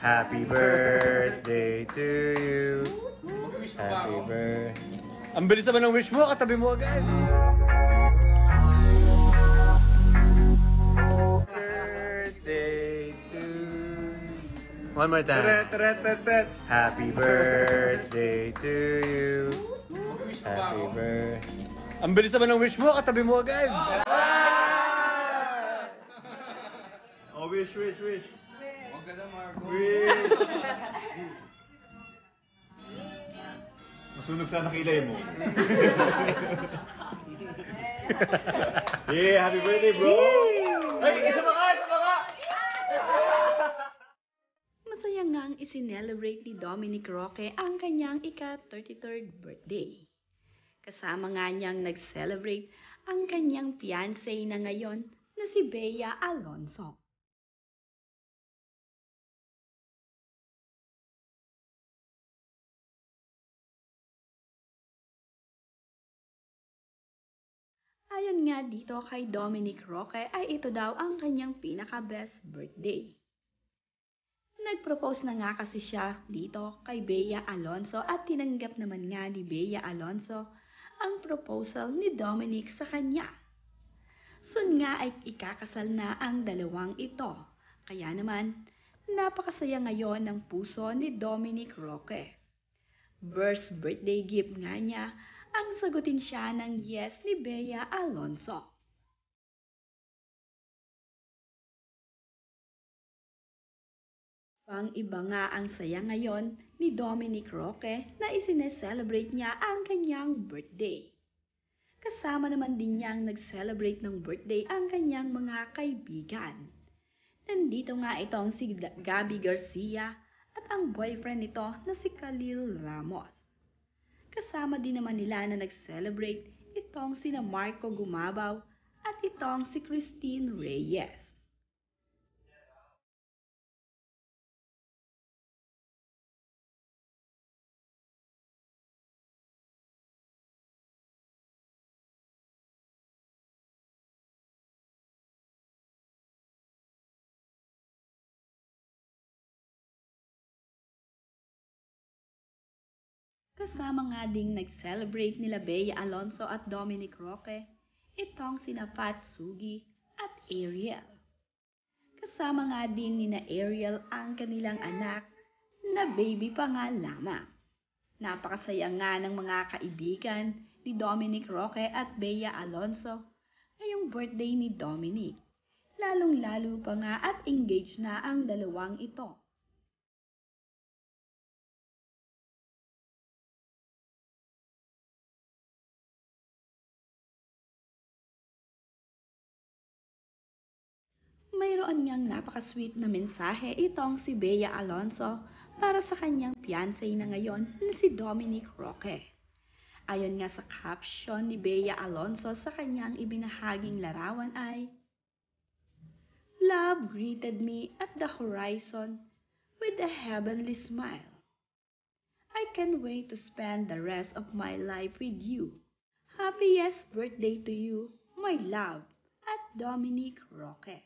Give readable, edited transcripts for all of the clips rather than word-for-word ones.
Happy birthday to you. Happy birthday. Ang bilis naman ng wish mo, katabi mo agad. Birthday to you. One more time. Happy birthday to you. Happy birthday. Ang bilis naman ng wish mo, katabi mo agad. Oh, wish. Huwag ka na, Marco. Wish. Masunog sana kilay mo. Yeah, happy birthday, bro! Ay, isa pa ka! Masaya ngang isinelebrate ni Dominic Roque ang kanyang ika-33rd birthday. Kasama nga niyang nag-celebrate ang kanyang fiancé na ngayon na si Bea Alonso. Ayon nga dito kay Dominic Roque ay ito daw ang kanyang pinaka-best birthday. Nag-propose na nga kasi siya dito kay Bea Alonso at tinanggap naman nga ni Bea Alonso ang proposal ni Dominic sa kanya. Soon nga ay ikakasal na ang dalawang ito. Kaya naman, napakasaya ngayon ng puso ni Dominic Roque. First birthday gift nga niya ang sagutin siya ng yes ni Bea Alonso. Pang-iba nga ang saya ngayon ni Dominic Roque na isineselebrate niya ang kanyang birthday. Kasama naman din niyang nag-celebrate ng birthday ang kanyang mga kaibigan. Nandito nga itong si Gabby Garcia at ang boyfriend nito na si Khalil Ramos. Kasama din naman nila na nag-celebrate itong sina Marco Gumabaw at itong si Christine Reyes. Kasama nga ding nag-celebrate nila Bea Alonso at Dominic Roque, itong sina Pat Sugi at Ariel. Kasama nga din nina Ariel ang kanilang anak na baby pa nga lamang. Napakasaya nga ng mga kaibigan ni Dominic Roque at Bea Alonso ngayong birthday ni Dominic. Lalong-lalo pa nga at engaged na ang dalawang ito. Mayroon niyang napaka-sweet na mensahe itong si Bea Alonso para sa kanyang fiancé na ngayon na si Dominic Roque. Ayon nga sa caption ni Bea Alonso sa kanyang ibinahaging larawan ay, "Love greeted me at the horizon with a heavenly smile. I can't wait to spend the rest of my life with you. Happiest birthday to you, my love, at Dominic Roque."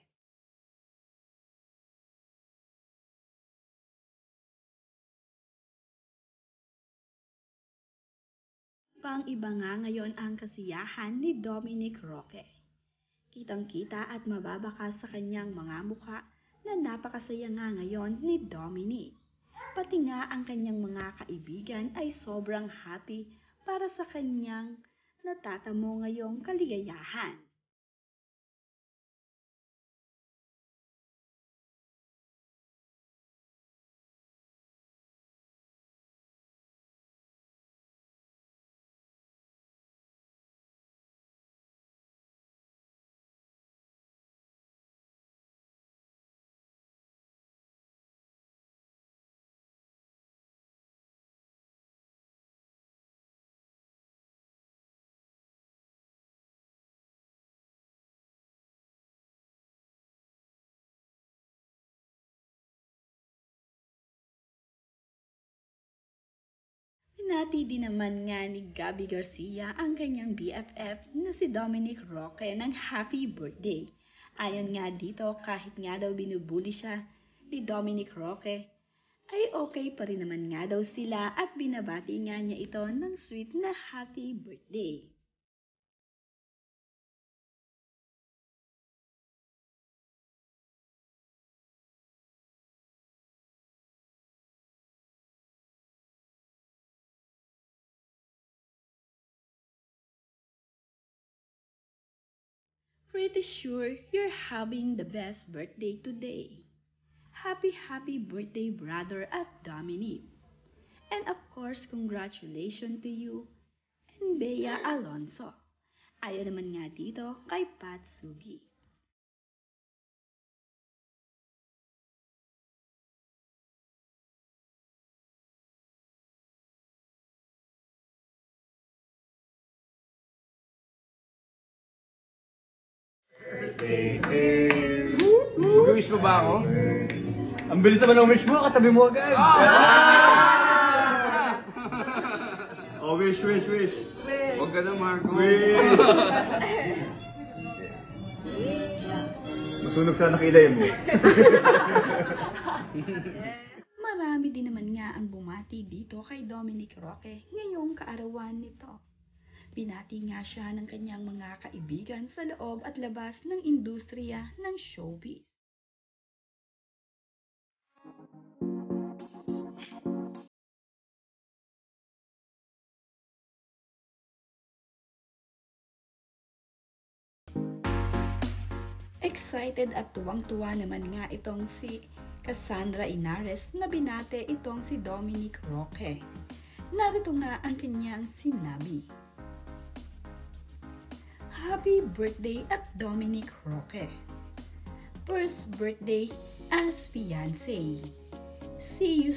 Pang-iba nga ngayon ang kasiyahan ni Dominic Roque. Kitang-kita at mababakas sa kanyang mga mukha na napakasaya nga ngayon ni Dominic. Pati nga ang kanyang mga kaibigan ay sobrang happy para sa kanyang natatamo ngayong kaligayahan. Pinati din naman nga ni Gabby Garcia ang kanyang BFF na si Dominic Roque ng happy birthday. Ayon nga dito, kahit nga daw binubuli siya ni Dominic Roque, ay okay pa rin naman nga daw sila at binabati nga niya ito ng sweet na happy birthday. Pretty sure you're having the best birthday today. Happy birthday, brother at Dominic. And of course, congratulations to you and Bea Alonso. Ayon naman nga dito kay Pat Sugi. Birthday to you. Mag-wish mo ba ako? Ang bilis naman ng wish mo, katabi mo agad. Oh, wish. Huwag ka na, Marco. Wish. Masunog sana kilay mo. Marami din naman nga ang bumati dito kay Dominic Roque ngayong kaarawan nito. Binati nga siya ng kanyang mga kaibigan sa loob at labas ng industriya ng showbiz. Excited at tuwang-tuwa naman nga itong si Cassandra Inares na binate itong si Dominic Roque. Narito nga ang kanyang sinabi. Happy birthday at Dominic Roque. First birthday as fiancé. See you